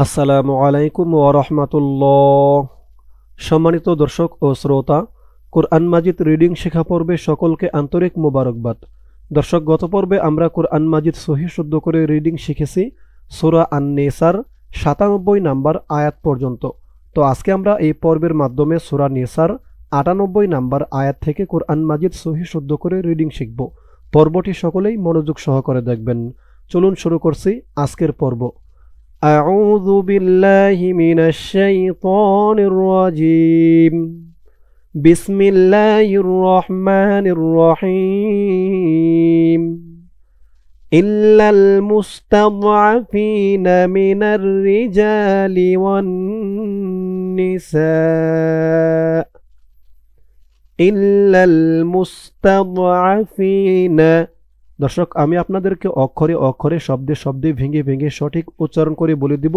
আসসালামু আলাইকুম ওয়া রাহমাতুল্লাহ। সম্মানিত দর্শক ও শ্রোতা, কুরআন মাজিদ রিডিং শেখা পর্বে সকলকে আন্তরিক মোবারকবাদ। দর্শক, গত পর্বে আমরা কুরআন মাজিদ সহিহ শুদ্ধ করে রিডিং শিখেছি সূরা আন-নিসার ৯৭ নাম্বার আয়াত পর্যন্ত। তো আজকে আমরা এই পর্বের মাধ্যমে সূরা নিসার ৯৮ নাম্বার আয়াত থেকে কুরআন মাজিদ সহিহ শুদ্ধ করে রিডিং শিখব। পর্বটি সকলেই মনোযোগ সহকারে দেখবেন। চলুন শুরু করছি আজকের পর্ব। أعوذ بالله من الشيطان الرجيم بسم الله الرحمن الرحيم إلا المستضعفين من الرجال والنساء إلا المستضعفين। দর্শক, আমি আপনাদেরকে অক্ষরে অক্ষরে শব্দে শব্দে ভেঙে ভেঙে সঠিক উচ্চারণ করে বলে দিব।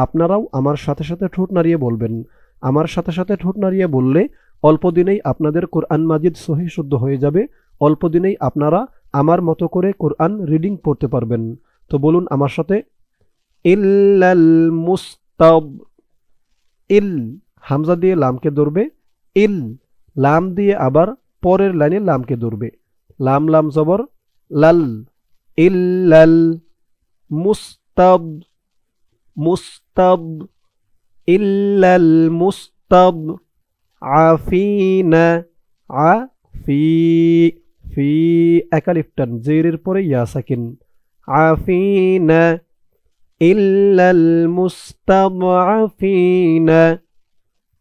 আপনারাও আমার সাথে সাথে ঠোঁট নাড়িয়ে বলবেন। আমার সাথে সাথে ঠোঁট নাড়িয়ে বললে অল্প দিনেই আপনাদের কোরআন মাজিদ সহিহ শুদ্ধ হয়ে যাবে। অল্প দিনেই আপনারা আমার মতো করে কোরআন রিডিং পড়তে পারবেন। তো বলুন আমার সাথে, ইল্লাল মুস্তাব। ইল হামজা দিয়ে লামকে ধরবে, ইল লাম দিয়ে আবার পরের লাইনে লামকে ধরবে। লাম লাম জবর লাল, ইল্লাল মুস্তাব মুস্তাব ইল্লাল মুস্তাব আফিনা আফি ফি একালিফ টান, জেরের পরে ইয়া সাকিন, আফিনা ইল্লাল মুস্তাদআফিনা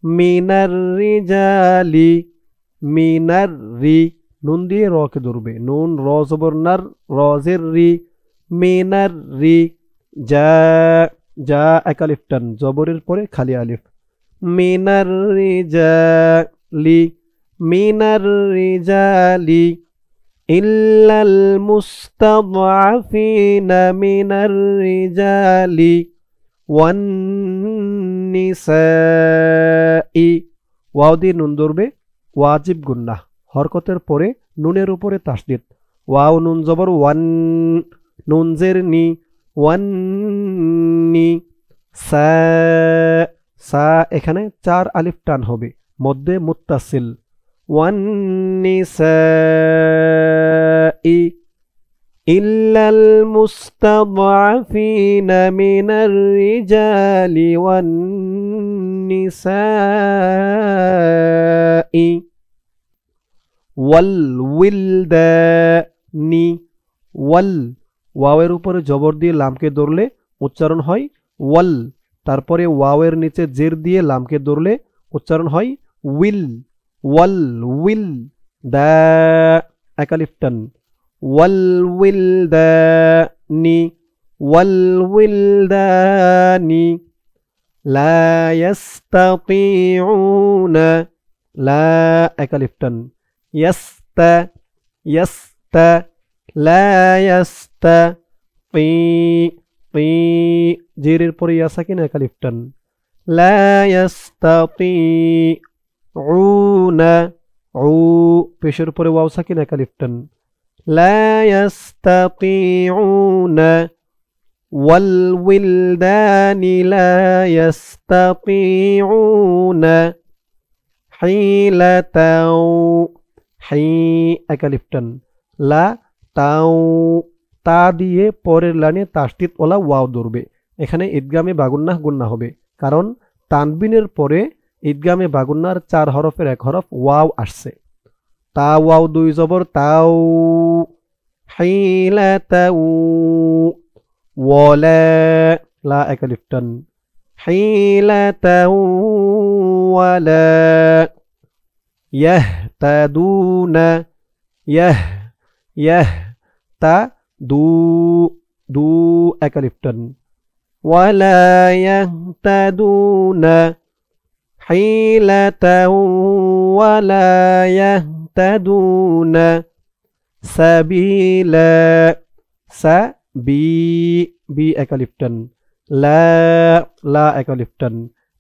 মিনার রিজালি। মিনার রি নুন দিয়ে রকে ধরবে, নুন র জবর নার, রজের রি, মিনার রি। যা যা একালিফ টান, জবরের পরে খালি আলিফ, মিনার রিজালি মিনার রিজালি ইল্লাল মুস্তাদআফিনা মিনার রিজালি ওয়ান নিসাই। ওয়াও দিয়ে নুন ধরবে, ওয়াজিব গুন্নাহ, হরকতের পরে নুনের উপরে তাসদীদ। ওয়াও নুন জবর ওয়ান, নুন জের নি, ওয়ান নি। সা সা এখানে ৪ আলিফ টান হবে, মধ্যে মুত্তাসিল। ওয়ান নিসাই ইল্লাল মুস্তাদআফিনা মিনার রিজালি ওয়ান নিসাই ওয়াল উইলদানি। ওয়াল ওয়াওয়ের উপরে জবর দিয়ে লামকে ধরলে উচ্চারণ হয় ওয়াল, তারপরে ওয়াওয়ের নিচে জের দিয়ে লামকে ধরলে উচ্চারণ হয় উইল। ওয়াল উইল দা একালিফ টান, ওয়াল উইলদানি ওয়াল উইলদানি লা ইয়াস্তাতিউনা, লা একালিফ টান, ইয়াস্তা ইয়াস্তা লা ইয়াস্তা তি তি জেরের পরে ইয়া সাকিন একালিফ টান, লা ইয়াস্তাতিউনা উ পেশের পরে ওয়াও সাকিন একালিফ টান, লা ইয়াস্তাতিউনা ওয়াল উইলদানি লা ইয়াস্তাতিউনা হিলাতাও হি একালিফ টান, লা তাও তা দিয়ে পরের লাইনে তাসদীদ ওলা ওয়াও ধরবে। এখানে ঈদগামে বাগুন্নাহ গুন্না হবে, কারণ তানবিনের পরে ঈদগামে বাগুন্নার ৪ হরফের ১ হরফ ওয়াও আসছে। তা ওয়াও ২ জবর তাও, হিলাতাও ওয়ালা লা একালিফ টান, হিলাতাও ওয়ালা ইয়াহতাদুনা ইয়াহ ইয়াহ তা দু দু একালিফ টান, ওয়ালা ইয়াহতাদুনা হিলাতাও ওয়ালা ইয়াহতাদুনা সাবিলা সাবি বি একালিফ টান, লা লা একালিফ টান।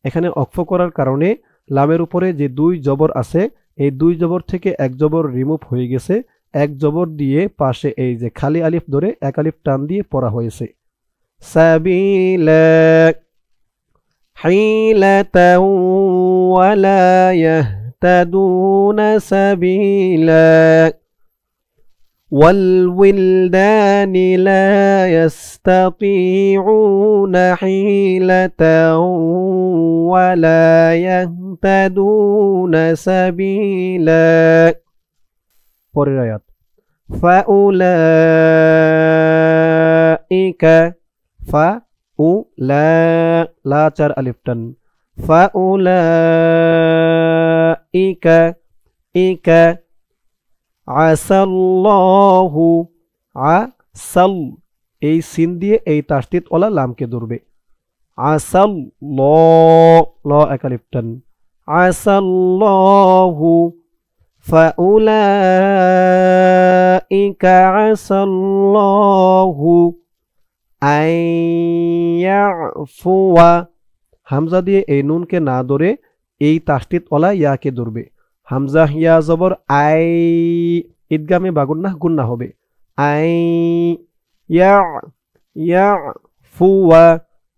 এখানে অক্ফ করার কারণে লামের উপরে যে ২ জবর আছে, এই ২ জবর থেকে ১ জবর রিমুভ হয়ে গেছে। ১ জবর দিয়ে পাশে এই যে খালি আলিফ ধরে ১ আলিফ টান দিয়ে পড়া হয়েছে। সাবিলা حيلة ولا يهتدون سبيلا والولدان لا يستطيعون حيلة ولا يهتدون سبيلا পরের আয়াত فأولئك লা চার আলিফ টান فأولئك আসাল্লাহু আসাল এই সিন দিয়ে এই তাসদীদ ওয়ালা লামকে ধরবে আসাল ল এক আলিফ টান আসাল্লাহু ফাউলাইকা আসাল্লাহু আইয়াফুয়া হামজা দিয়ে এই নুনকে না ধরে এই তাসদীদ ওয়ালা ইয়াকে ধরবে হামজা ইয়া জবর আই ইদগামে বা গুন্নাহ হবে আই ইয়াফুয়া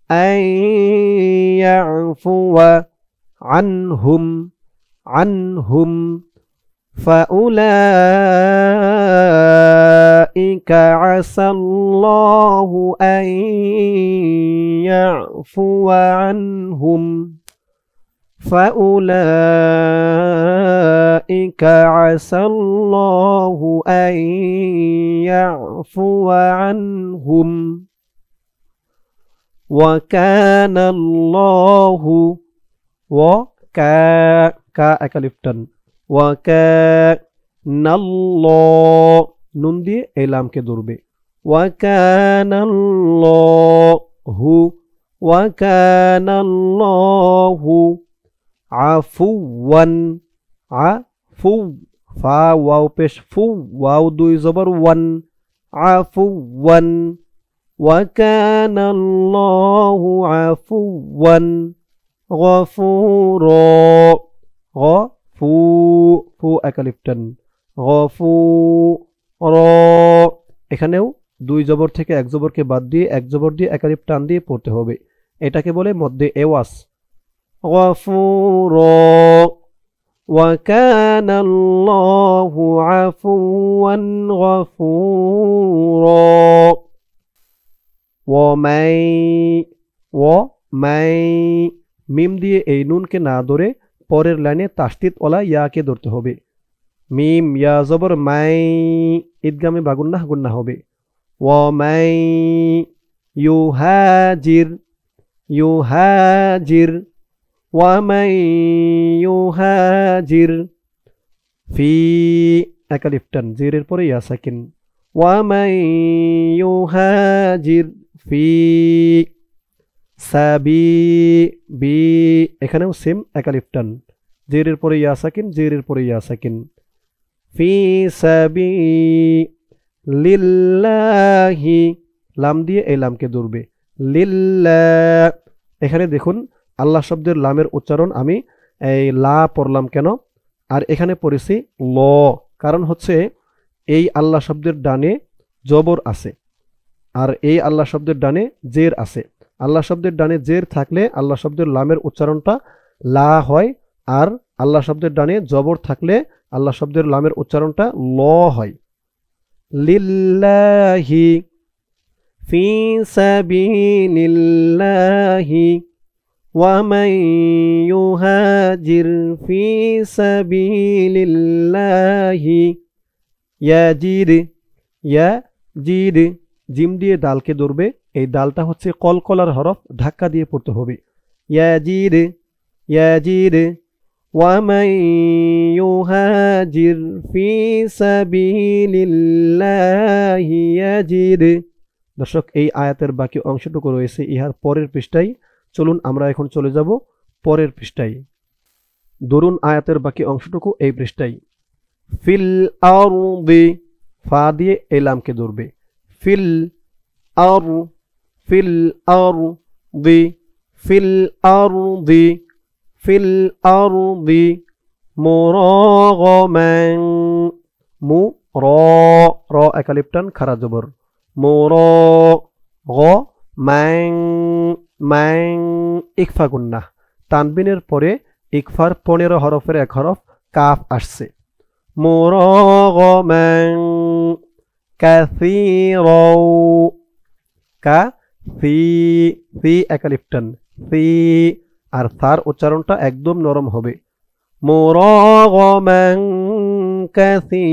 আইয়াফুয়া আনহুম ফাউলাইকা আসাল্লাহু আন ইয়াফুয়া আনহুম فأولئك عسى الله أن يعفو عنهم وكان الله وكان الله নুন দিয়ে এই লামকে ধরবে وكان الله আফুওয়ান আফু ফা ওয়াও পেশ ফু ওয়াও দুই জবর ওয়ান আফুওয়ান ওয়া কানা আল্লাহু আফুওয়ান গফুরা ফু এক আলিফ টান গফুরা এখানেও দুই জবর থেকে এক জবরকে বাদ দিয়ে এক জবর দিয়ে এক আলিফ টান দিয়ে পড়তে হবে এটাকে বলে মধ্যে এওয়াস غفورا وكان الله عفوا غفورا ومن মিম দিয়ে এই নুনকে না ধরে পরের লাইনে তাসদীদ ওয়ালা ইয়াকে ধরতে হবে মিম ইয়া জবর মাই ইদগামে বা গুন্নাহ হবে ওয়ামাই ইউহাজির ومن يهاجر في এক আলিফ টান জিরের পরে ইয়া সাকিন ومن يهاجر في বি এখানেও সেম এক আলিফ টান জিরের পরে ইয়া সাকিন ফি সাবিলিল্লাহি লাম দিয়ে এই লামকে ধরবে লিল্লাহ এখানে দেখুন আল্লাহ শব্দের লামের উচ্চারণ আমি এই লা পড়লাম কেন আর এখানে পড়েছি ল কারণ হচ্ছে এই আল্লাহ শব্দের ডানে জবর আছে আর এই আল্লাহ শব্দের ডানে জের আছে আল্লাহ শব্দের ডানে জের থাকলে আল্লাহ শব্দের লামের উচ্চারণটা লা হয় আর আল্লাহ শব্দের ডানে জবর থাকলে আল্লাহ শব্দের লামের উচ্চারণটা ল হয় লিল্লাহি ফি সাবিলিল্লাহি ومن يهاجر في سبيل الله يجد জিম দিয়ে দালকে ধরবে এই দালটা হচ্ছে কলকলার হরফ ধাক্কা দিয়ে পড়তে হবে ইয়াজির ومن يهاجر في سبيل الله يجد দর্শক এই আয়াতের বাকি অংশটুকু রয়েছে ইহার পরের পৃষ্ঠায় চলুন আমরা এখন চলে যাব পরের পৃষ্ঠায় ধরুন আয়াতের বাকি অংশটুকু এই পৃষ্ঠায় ফিল আরদি ফা দিয়ে এই লামকে ধরবে ফিল আরদি মুরাগামান র এক আলিফ টান খারা জবর মুরাগামান ম্যাং ইকফা গুন্নাহ, তানবিনের পরে ইকফার 15 হরফের এক হরফ কাফ আসছে। মুরাগামান কাসীরাও, কাসি, সি একালিফটান, সি, আর তার উচ্চারণটা একদম নরম হবে। মুরাগামান কাসি,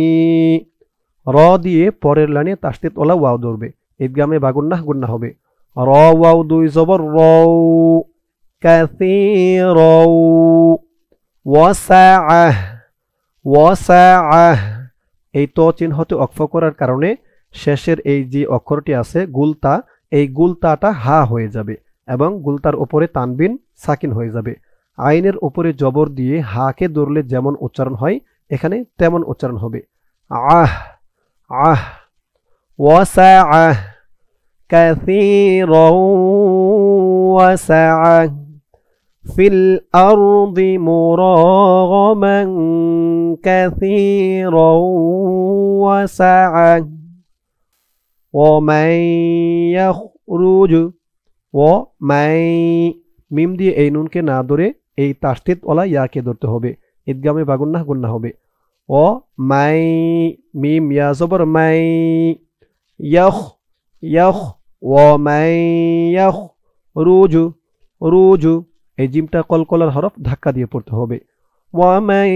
র দিয়ে পরের লাইনে তাসদীদ ওয়ালা ওয়াও ধরবে, ঈদগামে বা গুন্নাহ গুন্নাহ হবে। র ওয়াও দুই জবর রও, কাসীরাও। ওয়াসাআহ, ওয়াসাআহ, এই ত চিহ্নতে অক্ফ করার কারণে শেষের এই যে অক্ষরটি আছে গুলতা, এই গুলতাটা হা হয়ে যাবে এবং গুলতার উপরে তানবিন সাকিন হয়ে যাবে। আইনের উপরে জবর দিয়ে হাকে ধরলে যেমন উচ্চারণ হয় এখানে তেমন উচ্চারণ হবে। আহ, আহ। ওয়াসাআহ কাসীরাও ওয়াসাআহ ফিল আরদি মুরাগামান কাসীরাও ওয়াসাআহ ওয়ামান ইয়াখরুজ, ওয়ামান, মিম দিয়ে এই নুনকে না ধরে এই তাসদীদ ওয়ালা ইয়াকে ধরতে হবে, ঈদগামে বা গুন্নাহ গুন্নাহ হবে। ও মাই, মিম ইয়া জবর মাই, ইয়াখ, ইয়াখ, ওয়ামান ইয়াখরুজ, রুজু, এই জিমটা কলকলার হরফ ধাক্কা দিয়ে পড়তে হবে। ওয়ামান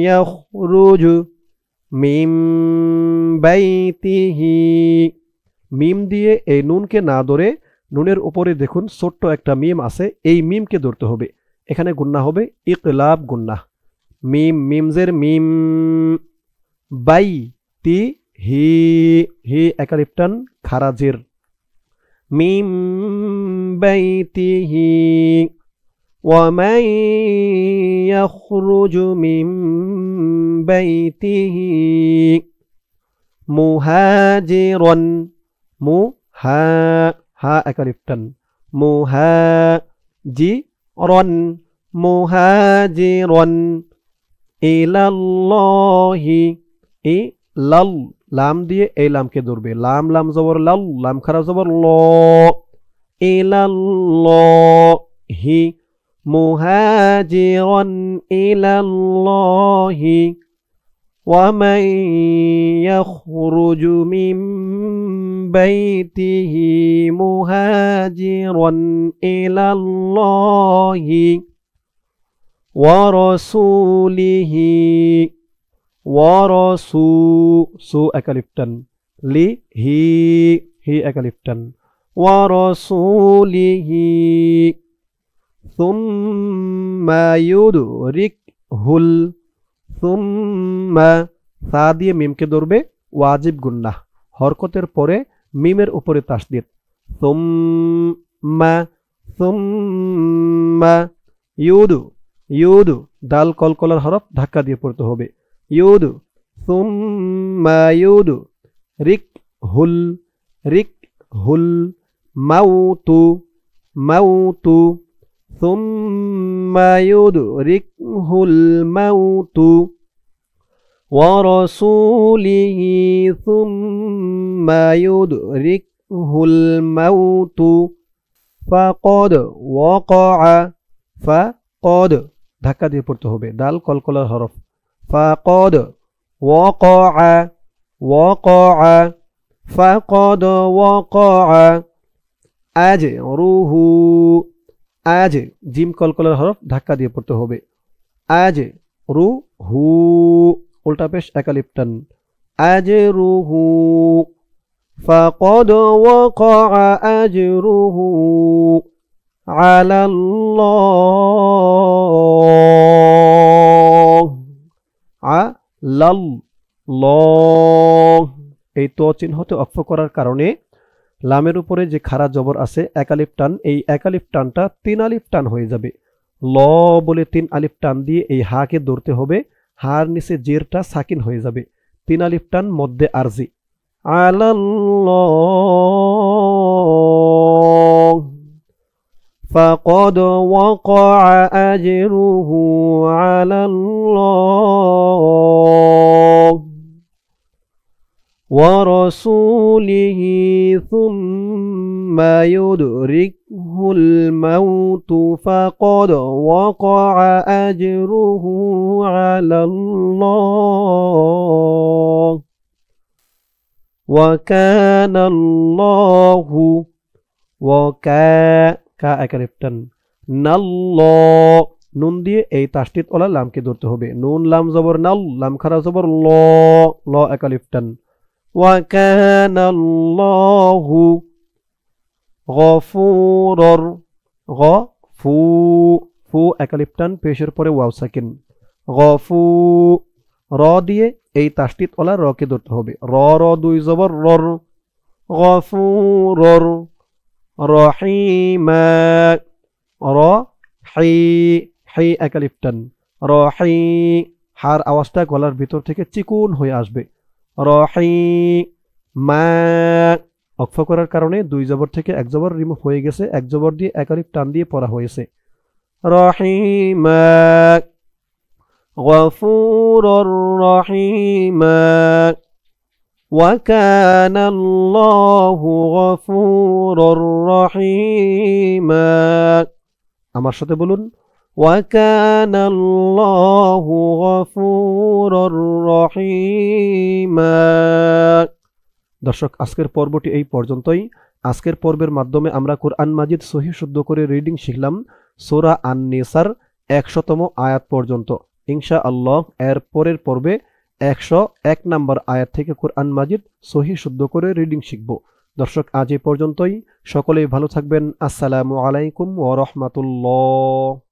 ইয়াখরুজ মিম বাইতিহি, মিম দিয়ে এই নুনকে না ধরে নুনের উপরে দেখুন ছোট্ট একটা মিম আছে, এই মিমকে ধরতে হবে, এখানে গুন্নাহ হবে ইকলাব গুন্নাহ। মিম, মিমজের মিম, বাই তি হি, হি একালিফটান খারাজের, মিম বাইতিহি ওয়ামান ইয়াখরুজু মিন বাইতিহি মুহাজিরান, মুহা, হা একালিফটান, মুহাজিরান, মুহাজিরান ইলাল্লাহি, ইলাল, লাম দিয়ে এই লামকে ধরবে, লাম লাম জবর লাল, লাম খারা জবর ল, ইলাল্লাহি মুহাজিরান ইলাল্লাহি ওয়ামান ইয়াখরুজু মিন বাইতিহি মুহাজিরান ইলাল্লাহি ওয়া রাসূলিহি, ওয়ারসু, সু একালিফটান, লি হি, হি একালিফটান, ওয়ারসুলিহি সুম্মা ইউদরিকহুল, সুম্মা, সা দিয়ে মিমকে ধরবে ওয়াজিব গুন্নাহ, হরকতের পরে মিমের উপরে তাসদীদ, সুম্মা, সুম্মা ইউদু, ইউদু, দাল কলকলার হরফ ধাক্কা দিয়ে পড়তে হবে, ইউদু, সুম্মা ইউদু রিকহুল, রিকহুল মাউতু, মাউতু সুম্মা ইউদু রিকহুল মাউতু ওয়া রাসূলিহি সুম্মা ইউদু রিকহুল মাউতু ফাকাদ ওয়াকাআ, ফাকাদ, ধাক্কা দিয়ে পড়তে হবে, দাল কলকলার হরফ, ফাকাদ ওয়াকাআ, ওয়াকাআ ফাকাদ ওয়াকাআ আজরুহু, আজ, জিম কলকলার হরফ ধাক্কা দিয়ে পড়তে হবে, আজরুহু, উল্টা পেশ একালিফটান, আজরুহু ফাকাদ ওয়াকাআ আজরুহু আলাল্লাহ, আলাল্লাহ, এই ত চিহ্নতে অক্ফ করার কারণে লামের উপরে যে খাড়া জবর আছে একালিফ টান, এই একালিফ টানটা 3 আলিফ টান হয়ে যাবে। ল বলে 3 আলিফ টান দিয়ে এই হাকে ধরতে হবে, হার নিচে জেরটা সাকিন হয়ে যাবে, 3 আলিফ টান মধ্যে আরজি, আলাল্লাহ ফাকাদ ওয়াকাআ আজরুহু আলাল্লাহ ওয়া রাসূলিহি সুম্মা ইউদরিকহু আদরাকাহুল মাউতু ফাকাদ ওয়াকাআ আজরুহু আলাল্লাহ ওয়া কানাল্লাহু ওয়া কা একালিফটান নাল্লাহ নুন দিয়ে এই তাসদিদ ওয়ালা লামকে ধরতে হবে নুন লাম জবর নাল লাম খারা জবর ল একালিফটান ওয়া কানাল্লাহু গফুরর গফু ফু একালিফটান পেশের পরে ওয়াও সাকিন গফু র দিয়ে এই তাসদিদ ওয়ালা র কে ধরতে হবে র দুই জবর রর গফুরর রহিমা হি একালিফটান রহি হার আওয়াজটা গলার ভিতর থেকে চিকুন হয়ে আসবে রহিমা অক্ফ করার কারণে দুই জবর থেকে এক জবর রিমুভ হয়ে গেছে এক জবর দিয়ে একালিফ টান দিয়ে পড়া হয়েছে রহিমা গফুরুর রহিমা ওয়া কানাল্লাহু গফুরুর রহিমা আমার সাথে বলুন ওয়া কানাল্লাহু গফুরুর রহিমা দর্শক আজকের পর্বটি এই পর্যন্তই আজকের পর্বের মাধ্যমে আমরা কোরআন মাজিদ সহি শুদ্ধ করে রিডিং শিখলাম সূরা আন-নিসার 100তম আয়াত পর্যন্ত ইনশাআল্লাহ এর পরের পর্বে 101 নম্বর আয়াত থেকে কোরআন মাজিদ সহি শুদ্ধ করে রিডিং শিখব দর্শক আজ এই পর্যন্তই সকলেই ভালো থাকবেন আসসালামু আলাইকুম ওয়া রাহমাতুল্লাহ